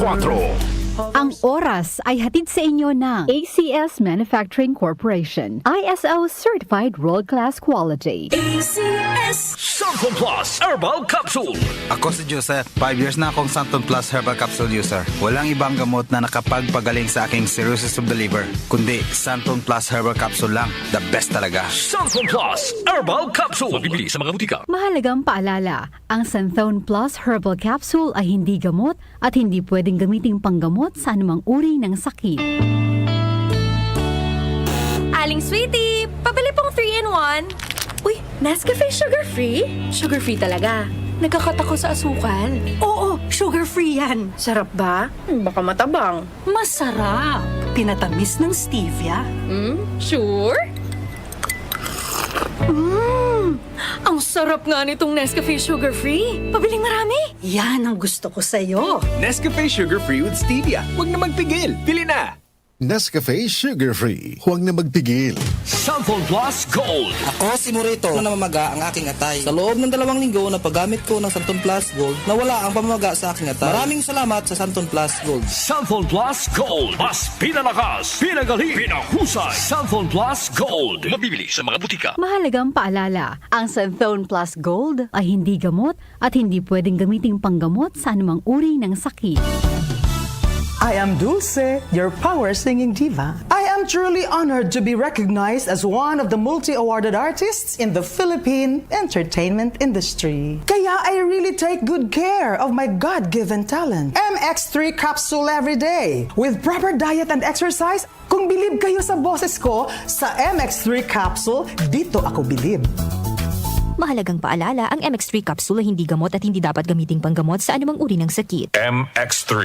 Ang oras ay hatid sa inyo ng ACS Manufacturing Corporation, ISO Certified World-Class Quality. ACS Santon Plus Herbal Capsule. Ako si Joseph. 5 years na akong Santon Plus Herbal Capsule user. Walang ibang gamot na nakapagpagaling sa aking cirrhosis of the liver, kundi Santon Plus Herbal Capsule lang. The best talaga. Santon Plus Herbal Capsule. Mabibili sa mga butika. Mahalagang paalala, ang Santhone Plus Herbal Capsule ay hindi gamot at hindi pwedeng gamiting panggamot sa anumang uri ng sakit. Aling Sweetie, pabili pong 3-in-1. Uy, Nescafe sugar-free? Sugar-free talaga. Nagkakat ako sa asukal. Oo, sugar-free yan. Sarap ba? Baka matabang. Masarap. Tinatamis ng stevia. Sure? Ang sarap nga nitong Nescafe sugar-free. Pabiling marami. Yan ang gusto ko sa'yo. Nescafe Sugar Free with Stevia. Huwag na magpigil. Pili na! Nescafe Sugar Free. Huwag na magpigil. Santon Plus Gold. Ako si Morito na namamaga ang aking atay. Sa loob ng 2 linggo na paggamit ko ng Santon Plus Gold, nawala ang pamamaga sa aking atay. Maraming salamat sa Santon Plus Gold. Santon Plus Gold. Mas pinalakas, pinagaling, pinahusay. Santon Plus Gold. Mabibili sa mga butika. Mahalagang paalala, ang Santhone Plus Gold ay hindi gamot at hindi pwedeng gamiting panggamot sa anumang uri ng sakit. I am Dulce, your power singing diva. I am truly honored to be recognized as one of the multi-awarded artists in the Philippine entertainment industry. Kaya I really take good care of my God-given talent. MX3 capsule every day. With proper diet and exercise, kung bilib kayo sa boses ko, sa MX3 capsule, dito ako bilib. Mahalagang paalala, ang MX3 capsule ay hindi gamot at hindi dapat gamiting panggamot sa anumang uri ng sakit. MX3.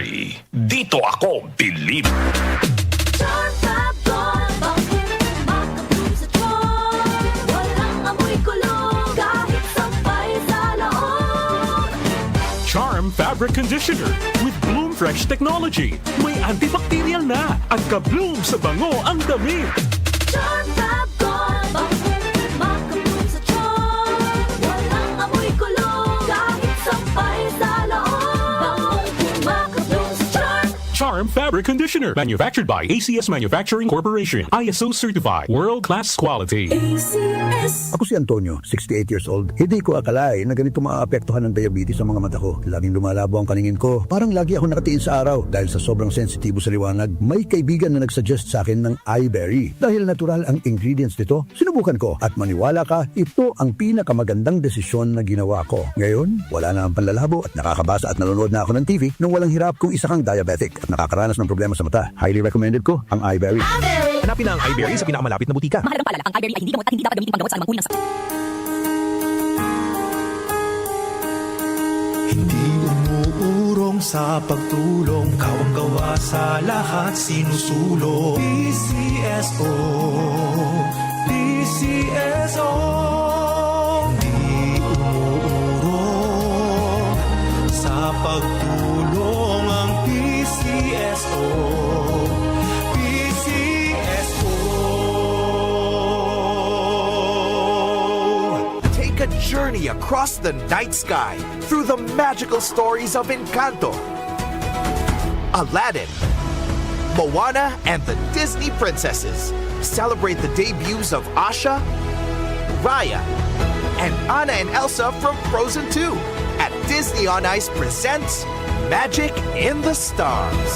Dito ako bilib. Charm Fabric Conditioner with Bloom Fresh Technology. May antibacterial na at ka-bloom sa bango ang damit. Charm Fab Gold, bakit makabloom sa charm? Walang amoy kulong, kahit sampay sa loob. Bangong makabloom sa charm. Charm Fabric Conditioner. Manufactured by ACS Manufacturing Corporation. ISO Certified. World-Class Quality. ACS. Ako si Antonio, 68 years old. Hindi ko akalain na ganito maaapektuhan ng diabetes sa mga mata ko. Laging lumalabo ang paningin ko. Parang lagi ako nakatiin sa araw dahil sa sobrang sensitibo sa liwanag. May kaibigan na nagsuggest sa akin ng iBerry. Dahil natural ang ingredients nito, sinubukan ko at maniwala ka, ito ang pinakamagandang desisyon na ginawa ko. Ngayon, wala na ang panlalabo at nakakabasa at nanonood na ako ng TV nung walang hirap kung isa kang diabetic at nakakaranas ng problema sa mata. Highly recommended ko ang iBerry. Hanapin na ang iBerry sa pinakamalapit na butika. Mahalagang paalala, ang iBerry ay hindi gamot at hindi dapat gamiting panggamot sa anumang uri ng sakit. Hindi umuurong sa pagtulong, kawang-gawa sa lahat sinusulong. PCSO, PCSO. Hindi umuurong sa pagtulong ang PCSO. Take a journey across the night sky through the magical stories of Encanto, Aladdin, Moana, and the Disney princesses. Celebrate the debuts of Asha, Raya, and Anna and Elsa from Frozen 2 at Disney on Ice presents Magic in the Stars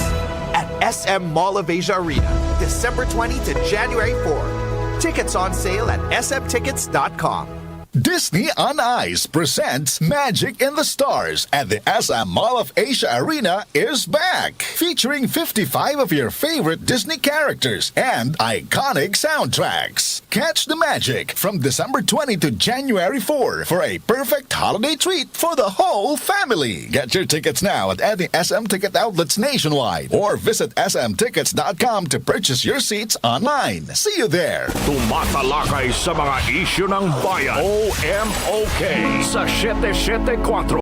at SM Mall of Asia Arena, December 20 to January 4. Tickets on sale at smtickets.com. Disney on Ice presents Magic in the Stars at the SM Mall of Asia Arena is back, featuring 55 of your favorite Disney characters and iconic soundtracks. Catch the magic from December 20 to January 4 for a perfect holiday treat for the whole family. Get your tickets now at any SM ticket outlets nationwide or visit smtickets.com to purchase your seats online. See you there. Tumatalakay sa mga isyu ng bayan. OMOK sa 774